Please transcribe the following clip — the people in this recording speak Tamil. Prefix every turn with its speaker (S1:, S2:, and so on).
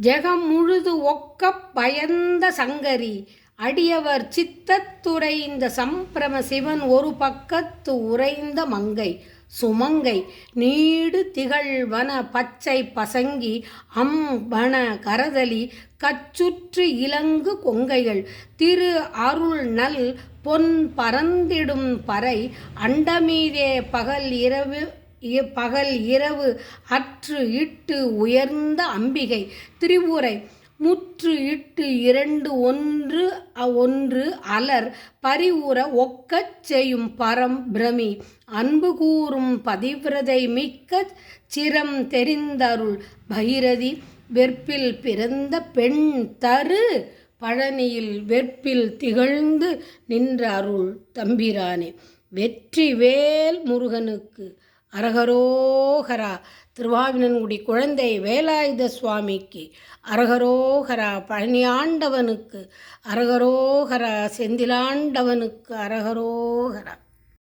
S1: ஜெகம் முழுது ஒக்கப் பயந்த சங்கரி அடியவர் சித்தத்துறைந்த சம்பிரம சிவன் ஒரு பக்கத்து உறைந்த மங்கை சுமங்கை நீடு திகழ்வன பச்சை பசங்கி அம்பண கரதலி கச்சுற்று இலங்கு கொங்கைகள் திரு அருள் நல் பொன் பரந்திடும் பறை அண்டமீதே பகல் இரவு அற்று இட்டு உயர்ந்த அம்பிகை திரிபுரை முற்று இட்டு இரண்டு ஒன்று அலர் பரிவுற ஒக்கச் செய்யும் பரம் பிரமி அன்பு கூறும் பதிவிரதை மிக்க சிரம் தெரிந்தருள் பைரதி வெற்பில் பிறந்த பெண் தரு பழனியில் வெற்பில் திகழ்ந்து நின்ற அருள் தம்பிரானே. வெற்றி வேல் முருகனுக்கு அரகரோகரா. திருவாவினன்குடி குழந்தை வேலாயுத சுவாமிக்கு அரகரோகரா. பழனியாண்டவனுக்கு அரகரோகரா. செந்திலாண்டவனுக்கு அரகரோகரா.